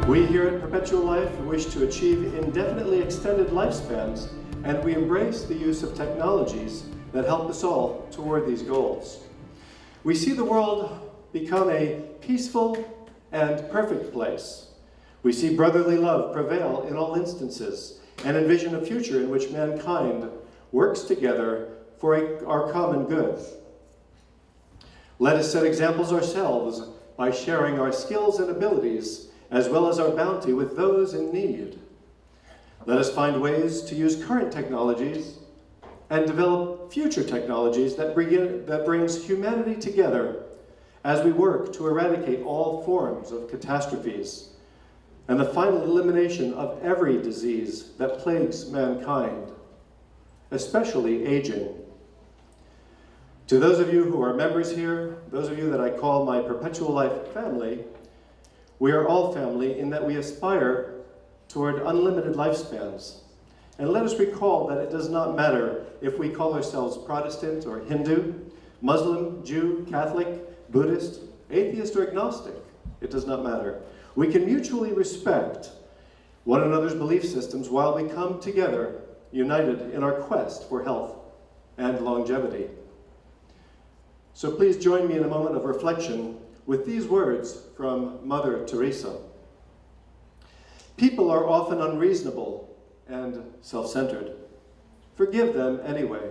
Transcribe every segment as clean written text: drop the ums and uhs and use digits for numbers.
We here at Perpetual Life wish to achieve indefinitely extended lifespans, and we embrace the use of technologies that help us all toward these goals. We see the world become a peaceful and perfect place. We see brotherly love prevail in all instances and envision a future in which mankind works together for our common good. Let us set examples ourselves by sharing our skills and abilities as well as our bounty with those in need. Let us find ways to use current technologies and develop future technologies that brings humanity together as we work to eradicate all forms of catastrophes and the final elimination of every disease that plagues mankind, especially aging. To those of you who are members here, those of you that I call my Perpetual Life family, we are all family in that we aspire toward unlimited lifespans. And let us recall that it does not matter if we call ourselves Protestant or Hindu, Muslim, Jew, Catholic, Buddhist, atheist, or agnostic. It does not matter. We can mutually respect one another's belief systems while we come together, united in our quest for health and longevity. So please join me in a moment of reflection with these words from Mother Teresa. People are often unreasonable and self-centered. Forgive them anyway.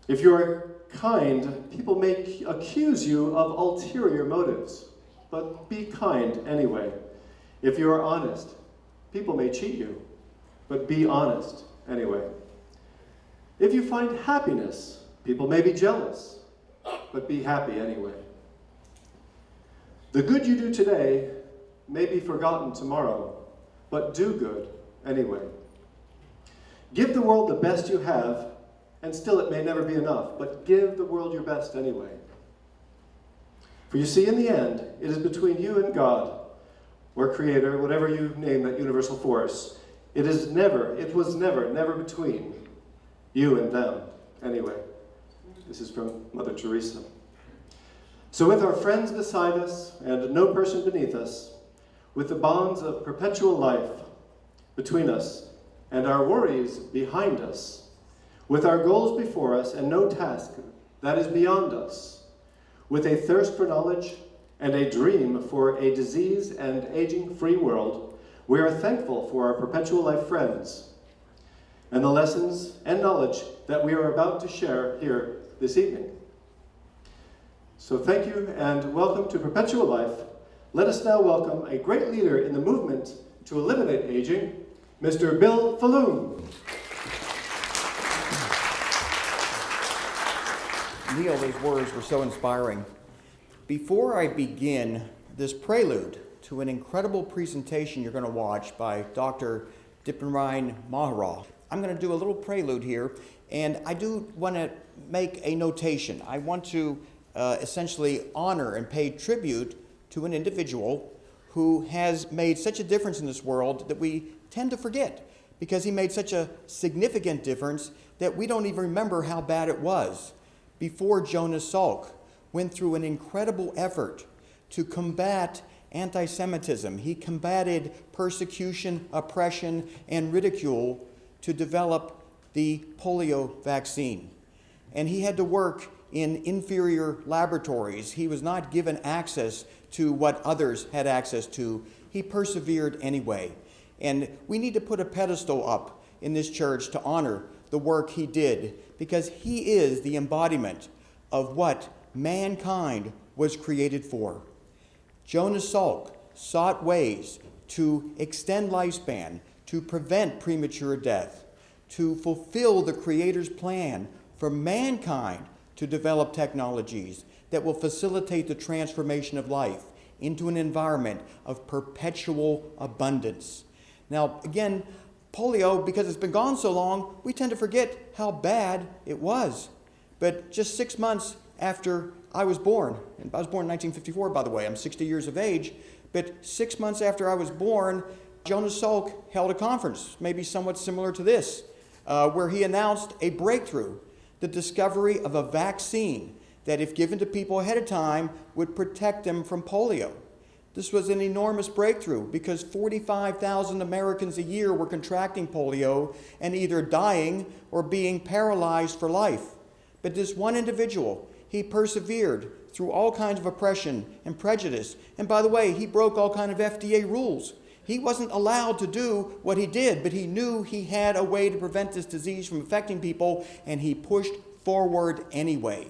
If you are kind, people may accuse you of ulterior motives, but be kind anyway. If you are honest, people may cheat you, but be honest anyway. If you find happiness, people may be jealous, but be happy anyway. The good you do today may be forgotten tomorrow, but do good anyway. Give the world the best you have, and still it may never be enough, but give the world your best anyway. For you see, in the end, it is between you and God, or Creator, whatever you name that universal force. It was never between you and them anyway. This is from Mother Teresa. So with our friends beside us and no person beneath us, with the bonds of perpetual life between us and our worries behind us, with our goals before us and no task that is beyond us, with a thirst for knowledge and a dream for a disease and aging-free world, we are thankful for our Perpetual Life friends and the lessons and knowledge that we are about to share here this evening. So thank you and welcome to Perpetual Life. Let us now welcome a great leader in the movement to eliminate aging, Mr. Bill Faloon. Neal, those words were so inspiring. Before I begin this prelude to an incredible presentation you're going to watch by Dr. DeRee Mahara, I'm going to do a little prelude here, and I do want to make a notation. I want to essentially honor and pay tribute to an individual who has made such a difference in this world that we tend to forget, because he made such a significant difference that we don't even remember how bad it was. Before Jonas Salk went through an incredible effort to combat anti-Semitism. He combated persecution, oppression, and ridicule to develop the polio vaccine. And he had to work in inferior laboratories. He was not given access to what others had access to. He persevered anyway. And we need to put a pedestal up in this church to honor the work he did, because he is the embodiment of what mankind was created for. Jonas Salk sought ways to extend lifespan, to prevent premature death, to fulfill the Creator's plan for mankind to develop technologies that will facilitate the transformation of life into an environment of perpetual abundance. Now, again, polio, because it's been gone so long, we tend to forget how bad it was. But just 6 months after I was born, and I was born in 1954, by the way, I'm 60 years of age, but 6 months after I was born, Jonas Salk held a conference, maybe somewhat similar to this, where he announced a breakthrough, the discovery of a vaccine that, if given to people ahead of time, would protect them from polio. This was an enormous breakthrough because 45,000 Americans a year were contracting polio and either dying or being paralyzed for life. But this one individual, he persevered through all kinds of oppression and prejudice. And by the way, he broke all kinds of FDA rules. He wasn't allowed to do what he did, but he knew he had a way to prevent this disease from affecting people, and he pushed forward anyway.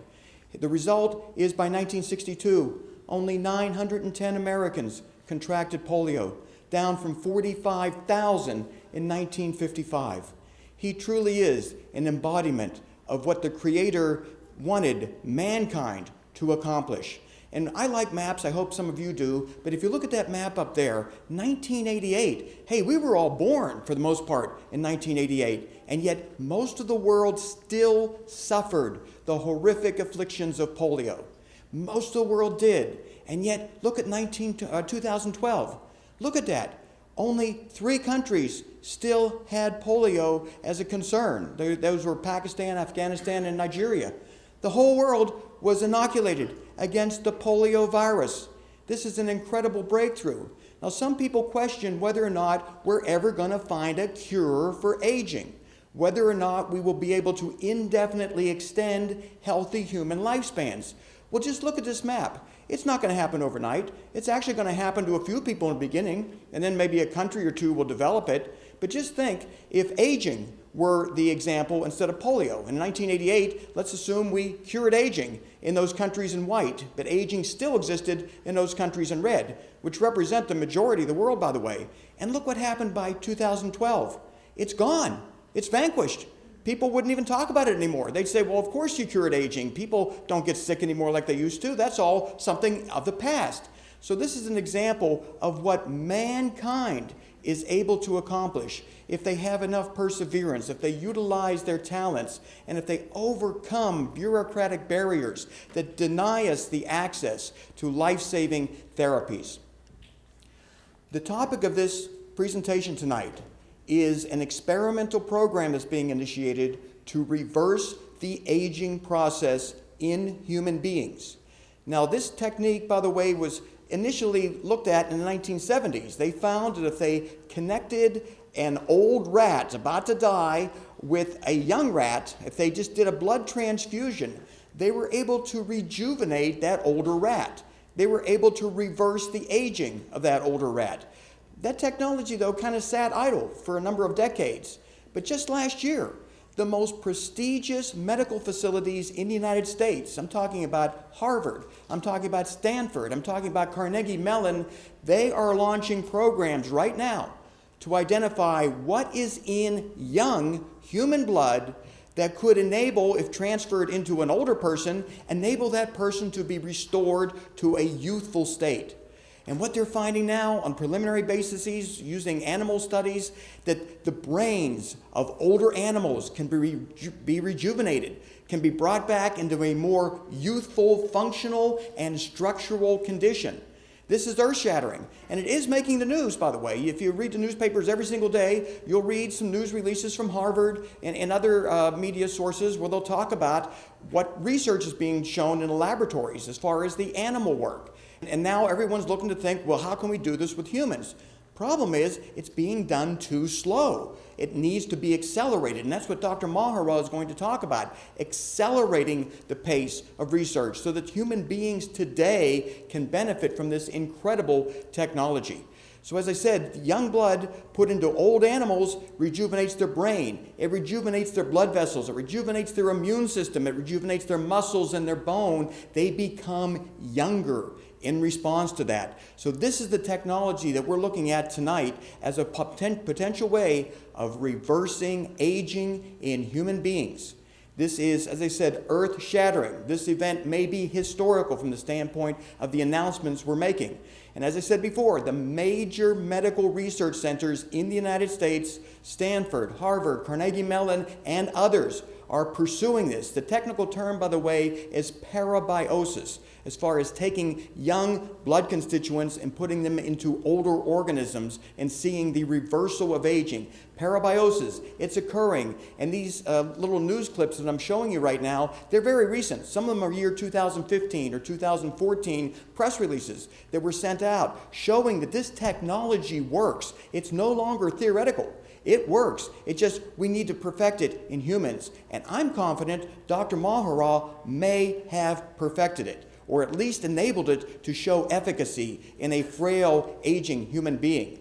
The result is, by 1962, only 910 Americans contracted polio, down from 45,000 in 1955. He truly is an embodiment of what the Creator wanted mankind to accomplish. And I like maps, I hope some of you do, but if you look at that map up there, 1988, hey, we were all born for the most part in 1988, and yet most of the world still suffered the horrific afflictions of polio. Most of the world did, and yet look at 2012. Look at that. Only 3 countries still had polio as a concern. Those were Pakistan, Afghanistan, and Nigeria. The whole world was inoculated against the polio virus. This is an incredible breakthrough. Now, some people question whether or not we're ever going to find a cure for aging, whether or not we will be able to indefinitely extend healthy human lifespans. Well, just look at this map. It's not going to happen overnight. It's actually going to happen to a few people in the beginning, and then maybe a country or two will develop it. But just think, if aging were the example instead of polio. In 1988, let's assume we cured aging in those countries in white, but aging still existed in those countries in red, which represent the majority of the world, by the way. And look what happened by 2012. It's gone. It's vanquished. People wouldn't even talk about it anymore. They'd say, well, of course you cured aging. People don't get sick anymore like they used to. That's all something of the past. So this is an example of what mankind is able to accomplish if they have enough perseverance, if they utilize their talents, and if they overcome bureaucratic barriers that deny us the access to life-saving therapies. The topic of this presentation tonight is an experimental program that's being initiated to reverse the aging process in human beings. Now, this technique, by the way, was initially looked at in the 1970s. They found that if they connected an old rat about to die with a young rat, if they just did a blood transfusion, they were able to rejuvenate that older rat. They were able to reverse the aging of that older rat. That technology, though, kind of sat idle for a number of decades. But just last year, the most prestigious medical facilities in the United States, I'm talking about Harvard, I'm talking about Stanford, I'm talking about Carnegie Mellon, they are launching programs right now to identify what is in young human blood that could enable, if transferred into an older person, enable that person to be restored to a youthful state. And what they're finding now on preliminary bases using animal studies, that the brains of older animals can be rejuvenated, can be brought back into a more youthful, functional, and structural condition. This is earth-shattering, and it is making the news, by the way. If you read the newspapers every single day, you'll read some news releases from Harvard and other media sources where they'll talk about what research is being shown in the laboratories as far as the animal work. And now everyone's looking to think, well, how can we do this with humans? Problem is, it's being done too slow. It needs to be accelerated, and that's what Dr. Mahara is going to talk about, accelerating the pace of research so that human beings today can benefit from this incredible technology. So as I said, young blood put into old animals rejuvenates their brain. It rejuvenates their blood vessels. It rejuvenates their immune system. It rejuvenates their muscles and their bone. They become younger in response to that. So this is the technology that we're looking at tonight as a potential way of reversing aging in human beings. This is, as I said, earth-shattering. This event may be historical from the standpoint of the announcements we're making. And as I said before, the major medical research centers in the United States, Stanford, Harvard, Carnegie Mellon, and others, are pursuing this. The technical term, by the way, is parabiosis, as far as taking young blood constituents and putting them into older organisms and seeing the reversal of aging. Parabiosis, it's occurring. And these little news clips that I'm showing you right now, they're very recent. Some of them are year 2015 or 2014 press releases that were sent out showing that this technology works. It's no longer theoretical. It works. It just, we need to perfect it in humans. And I'm confident Dr. Mahara may have perfected it, or at least enabled it to show efficacy in a frail, aging human being.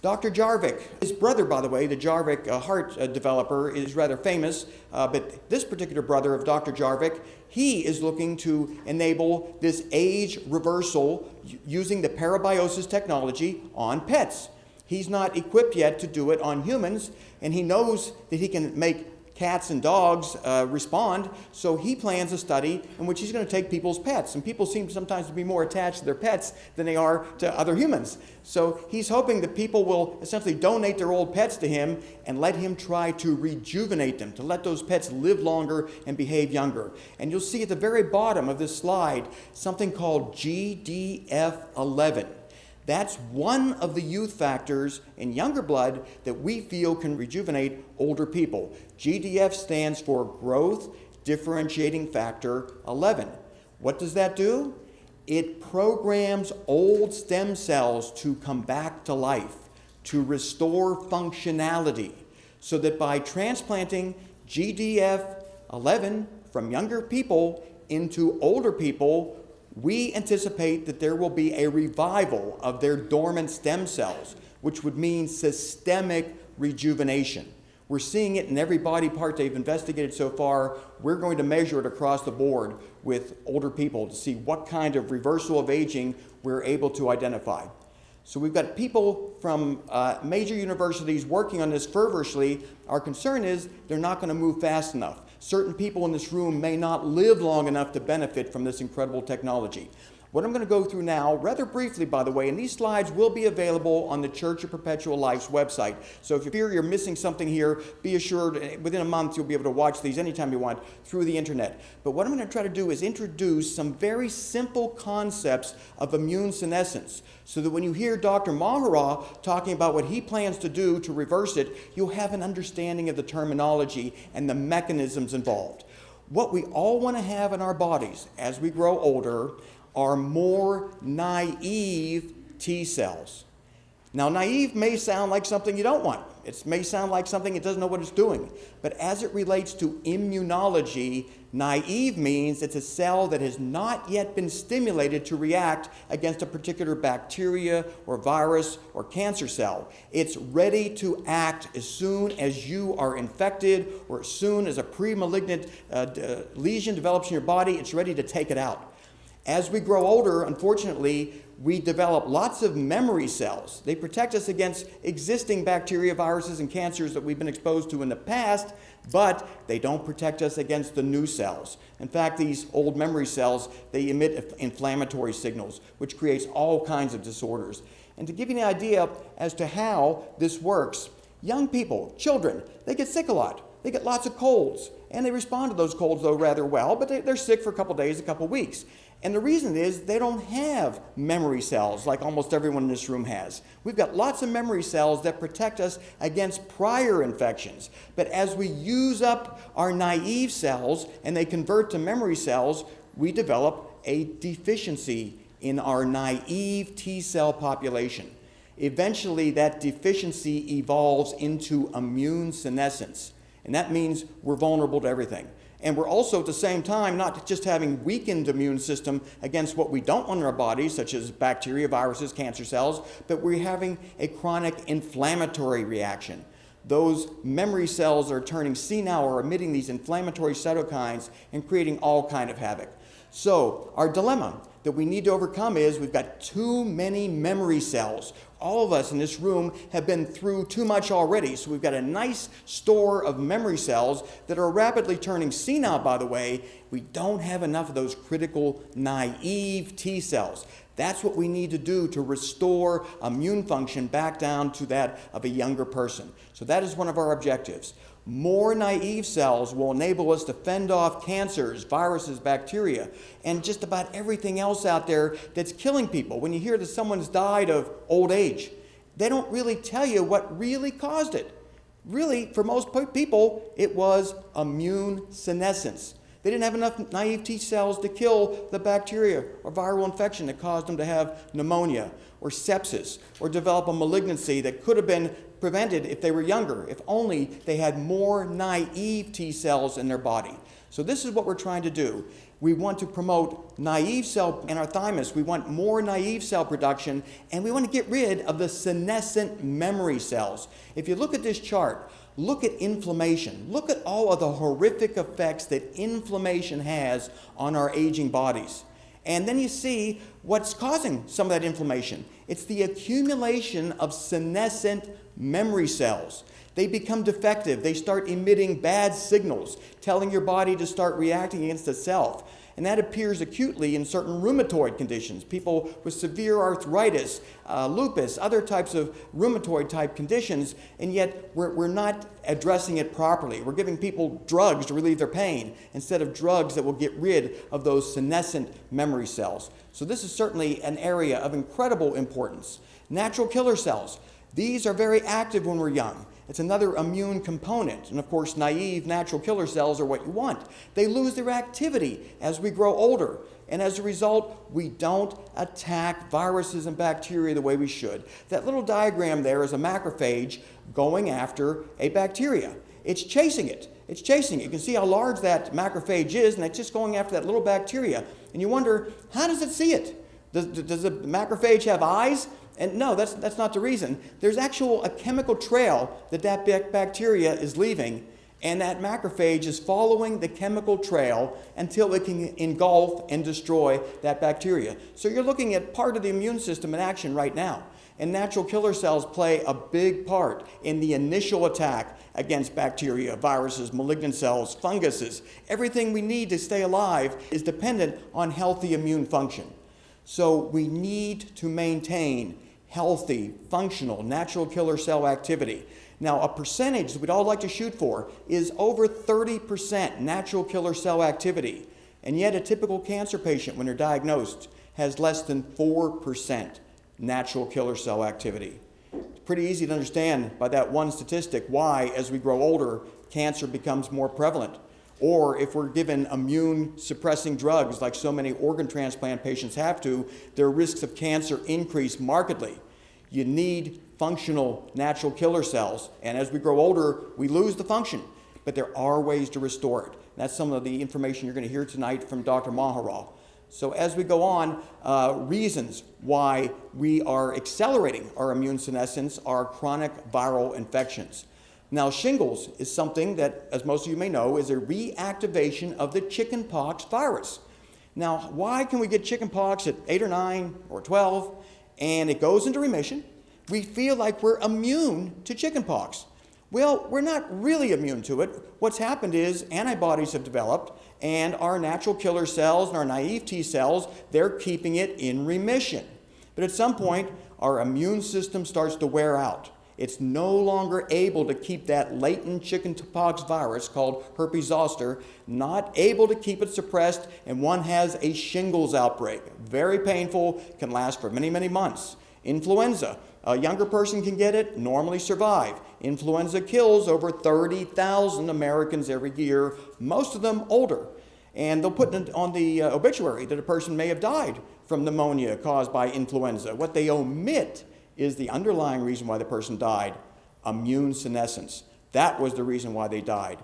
Dr. Jarvik, his brother, by the way, the Jarvik heart developer, is rather famous, but this particular brother of Dr. Jarvik, he is looking to enable this age reversal using the parabiosis technology on pets. He's not equipped yet to do it on humans, and he knows that he can make cats and dogs respond, so he plans a study in which he's going to take people's pets. And people seem sometimes to be more attached to their pets than they are to other humans. So he's hoping that people will essentially donate their old pets to him and let him try to rejuvenate them, to let those pets live longer and behave younger. And you'll see at the very bottom of this slide something called GDF11. That's one of the youth factors in younger blood that we feel can rejuvenate older people. GDF stands for Growth Differentiating Factor 11. What does that do? It programs old stem cells to come back to life, to restore functionality, so that by transplanting GDF11 from younger people into older people, we anticipate that there will be a revival of their dormant stem cells, which would mean systemic rejuvenation. We're seeing it in every body part they've investigated so far. We're going to measure it across the board with older people to see what kind of reversal of aging we're able to identify. So we've got people from major universities working on this fervorously. Our concern is they're not going to move fast enough. Certain people in this room may not live long enough to benefit from this incredible technology. What I'm going to go through now, rather briefly by the way, and these slides will be available on the Church of Perpetual Life's website. So if you fear you're missing something here, be assured within a month you'll be able to watch these anytime you want through the internet. But what I'm going to try to do is introduce some very simple concepts of immune senescence, so that when you hear Dr. Mahara talking about what he plans to do to reverse it, you'll have an understanding of the terminology and the mechanisms involved. What we all want to have in our bodies as we grow older are more naive T cells. Now, naive may sound like something you don't want. It may sound like something it doesn't know what it's doing. But as it relates to immunology, naive means it's a cell that has not yet been stimulated to react against a particular bacteria or virus or cancer cell. It's ready to act as soon as you are infected or as soon as a pre-malignant lesion develops in your body, it's ready to take it out. As we grow older, unfortunately, we develop lots of memory cells. They protect us against existing bacteria, viruses, and cancers that we've been exposed to in the past, but they don't protect us against the new cells. In fact, these old memory cells, they emit inflammatory signals, which creates all kinds of disorders. And to give you an idea as to how this works, young people, children, they get sick a lot. They get lots of colds, and they respond to those colds, though, rather well, but they're sick for a couple days, a couple weeks. And the reason is they don't have memory cells like almost everyone in this room has. We've got lots of memory cells that protect us against prior infections. But as we use up our naive cells and they convert to memory cells, we develop a deficiency in our naive T cell population. Eventually, that deficiency evolves into immune senescence. And that means we're vulnerable to everything. And we're also at the same time not just having weakened immune system against what we don't want in our bodies, such as bacteria, viruses, cancer cells, but we're having a chronic inflammatory reaction. Those memory cells are turning senile or emitting these inflammatory cytokines and creating all kind of havoc. So our dilemma that we need to overcome is we've got too many memory cells. All of us in this room have been through too much already, so we've got a nice store of memory cells that are rapidly turning senile, by the way. We don't have enough of those critical naive T cells. That's what we need to do to restore immune function back down to that of a younger person. So that is one of our objectives. More naive cells will enable us to fend off cancers, viruses, bacteria, and just about everything else out there that's killing people. When you hear that someone's died of old age, they don't really tell you what really caused it. Really, for most people, it was immune senescence. They didn't have enough naive T cells to kill the bacteria or viral infection that caused them to have pneumonia or sepsis or develop a malignancy that could have been prevented if they were younger, if only they had more naive T cells in their body. So this is what we're trying to do. We want to promote naive cell in our thymus. We want more naive cell production, and we want to get rid of the senescent memory cells. If you look at this chart, look at inflammation. Look at all of the horrific effects that inflammation has on our aging bodies. And then you see what's causing some of that inflammation. It's the accumulation of senescent memory cells. They become defective. They start emitting bad signals, telling your body to start reacting against itself. And that appears acutely in certain rheumatoid conditions. People with severe arthritis, lupus, other types of rheumatoid type conditions, and yet we're not addressing it properly. We're giving people drugs to relieve their pain instead of drugs that will get rid of those senescent memory cells. So this is certainly an area of incredible importance. Natural killer cells. These are very active when we're young. It's another immune component. And of course, naive natural killer cells are what you want. They lose their activity as we grow older. And as a result, we don't attack viruses and bacteria the way we should. That little diagram there is a macrophage going after a bacteria. It's chasing it. It's chasing it. You can see how large that macrophage is, and it's just going after that little bacteria. And you wonder, how does it see it? Does the macrophage have eyes? And no, that's not the reason. There's a chemical trail that bacteria is leaving, and that macrophage is following the chemical trail until it can engulf and destroy that bacteria. So you're looking at part of the immune system in action right now. And natural killer cells play a big part in the initial attack against bacteria, viruses, malignant cells, funguses. Everything we need to stay alive is dependent on healthy immune function. So we need to maintain healthy, functional, natural killer cell activity. Now, a percentage that we'd all like to shoot for is over 30% natural killer cell activity. And yet a typical cancer patient, when they're diagnosed, has less than 4% natural killer cell activity. It's pretty easy to understand by that one statistic why, as we grow older, cancer becomes more prevalent. Or if we're given immune suppressing drugs like so many organ transplant patients have to, their risks of cancer increase markedly. You need functional natural killer cells, and as we grow older, we lose the function, but there are ways to restore it. That's some of the information you're going to hear tonight from Dr. Maharal. So as we go on, reasons why we are accelerating our immune senescence are chronic viral infections. Now, shingles is something that, as most of you may know, is a reactivation of the chickenpox virus. Now, why can we get chickenpox at 8 or 9 or 12 and it goes into remission? We feel like we're immune to chickenpox. Well, we're not really immune to it. What's happened is antibodies have developed, and our natural killer cells and our naive T cells, they're keeping it in remission. But at some point, our immune system starts to wear out. It's no longer able to keep that latent chickenpox virus called herpes zoster, not able to keep it suppressed, and one has a shingles outbreak. Very painful, can last for many, many months. Influenza. A younger person can get it, normally survive. Influenza kills over 30,000 Americans every year, most of them older. And they'll put it on the obituary that a person may have died from pneumonia caused by influenza. What they omit is the underlying reason why the person died, immune senescence. That was the reason why they died.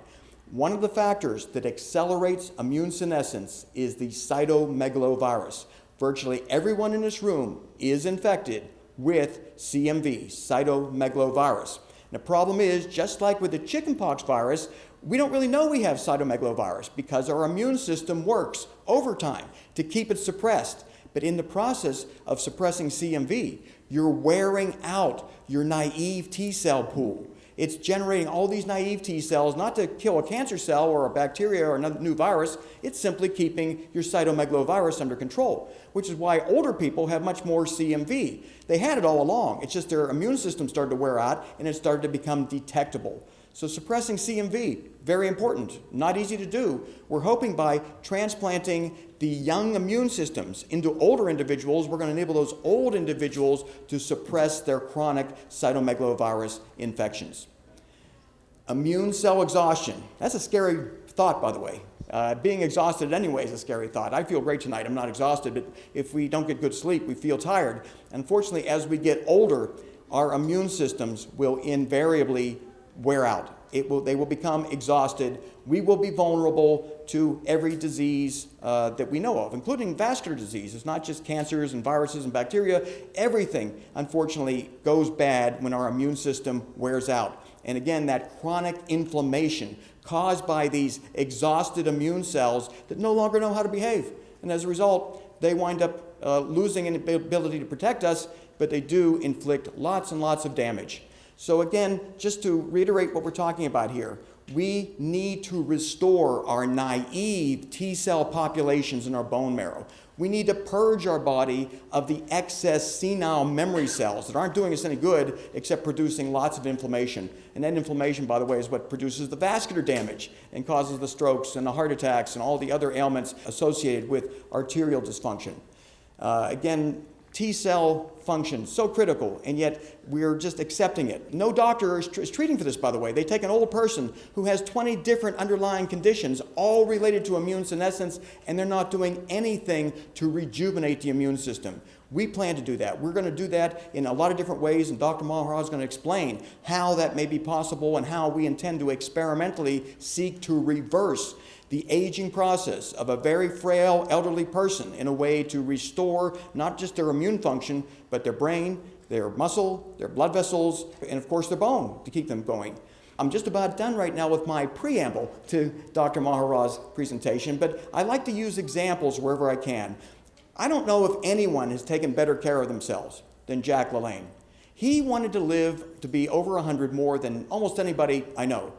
One of the factors that accelerates immune senescence is the cytomegalovirus. Virtually everyone in this room is infected with CMV, cytomegalovirus. And the problem is, just like with the chickenpox virus, we don't really know we have cytomegalovirus because our immune system works overtime to keep it suppressed. But in the process of suppressing CMV, you're wearing out your naive T cell pool. It's generating all these naive T cells, not to kill a cancer cell or a bacteria or another new virus. It's simply keeping your cytomegalovirus under control, which is why older people have much more CMV. They had it all along. It's just their immune system started to wear out and it started to become detectable. So suppressing CMV, very important, not easy to do. We're hoping by transplanting the young immune systems into older individuals, we're going to enable those old individuals to suppress their chronic cytomegalovirus infections. Immune cell exhaustion. That's a scary thought, by the way. Being exhausted anyway is a scary thought. I feel great tonight. I'm not exhausted, but if we don't get good sleep, we feel tired. Unfortunately, as we get older, our immune systems will invariably wear out. They will become exhausted. We will be vulnerable to every disease that we know of, including vascular disease. It's not just cancers and viruses and bacteria. Everything, unfortunately, goes bad when our immune system wears out. And again, that chronic inflammation caused by these exhausted immune cells that no longer know how to behave. And as a result, they wind up losing an ability to protect us, but they do inflict lots and lots of damage. So again, just to reiterate what we're talking about here, we need to restore our naive T-cell populations in our bone marrow. We need to purge our body of the excess senile memory cells that aren't doing us any good except producing lots of inflammation. And that inflammation, by the way, is what produces the vascular damage and causes the strokes and the heart attacks and all the other ailments associated with arterial dysfunction. Again, T-cell function, so critical, and yet we're just accepting it. No doctor is treating for this, by the way. They take an old person who has 20 different underlying conditions, all related to immune senescence, and they're not doing anything to rejuvenate the immune system. We plan to do that. We're going to do that in a lot of different ways, and Dr. Mahara is going to explain how that may be possible and how we intend to experimentally seek to reverse the aging process of a very frail elderly person in a way to restore not just their immune function, but their brain, their muscle, their blood vessels, and of course their bone to keep them going. I'm just about done right now with my preamble to Dr. Mahara's presentation, but I like to use examples wherever I can. I don't know if anyone has taken better care of themselves than Jack LaLanne. He wanted to live to be over 100 more than almost anybody I know.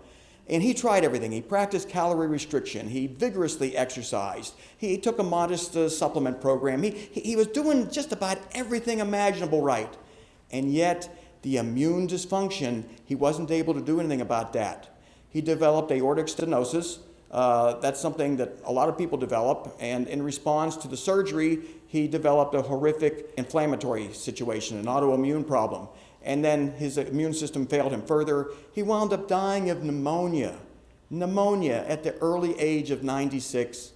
And he tried everything. He practiced calorie restriction. He vigorously exercised. He took a modest supplement program. He was doing just about everything imaginable right. And yet, the immune dysfunction, he wasn't able to do anything about that. He developed aortic stenosis. That's something that a lot of people develop. And in response to the surgery, he developed a horrific inflammatory situation, an autoimmune problem. And then his immune system failed him further. He wound up dying of pneumonia at the early age of 96.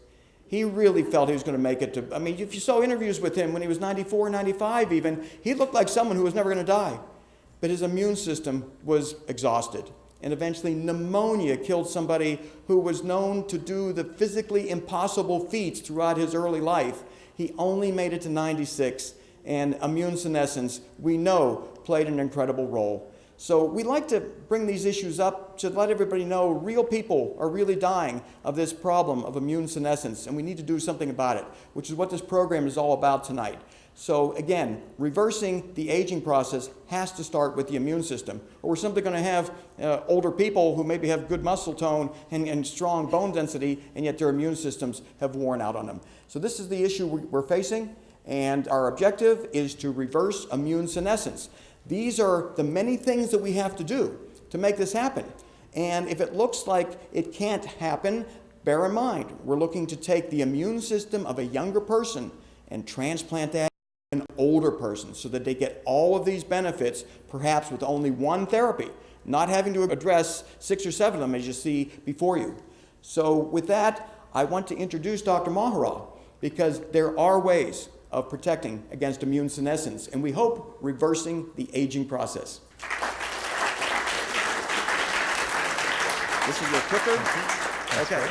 He really felt he was going to make it to, I mean, if you saw interviews with him when he was 94, 95 even, he looked like someone who was never going to die. But his immune system was exhausted. And eventually pneumonia killed somebody who was known to do the physically impossible feats throughout his early life. He only made it to 96. And immune senescence, we know, played an incredible role. So we like to bring these issues up to let everybody know real people are really dying of this problem of immune senescence, and we need to do something about it, which is what this program is all about tonight. So again, reversing the aging process has to start with the immune system, or we're simply going to have older people who maybe have good muscle tone and strong bone density, and yet their immune systems have worn out on them. So this is the issue we're facing. And our objective is to reverse immune senescence. These are the many things that we have to do to make this happen. And if it looks like it can't happen, bear in mind, we're looking to take the immune system of a younger person and transplant that to an older person so that they get all of these benefits, perhaps with only one therapy, not having to address 6 or 7 of them as you see before you. So with that, I want to introduce Dr. Mahara, because there are ways of protecting against immune senescence, and we hope reversing the aging process. This is your clicker? Okay.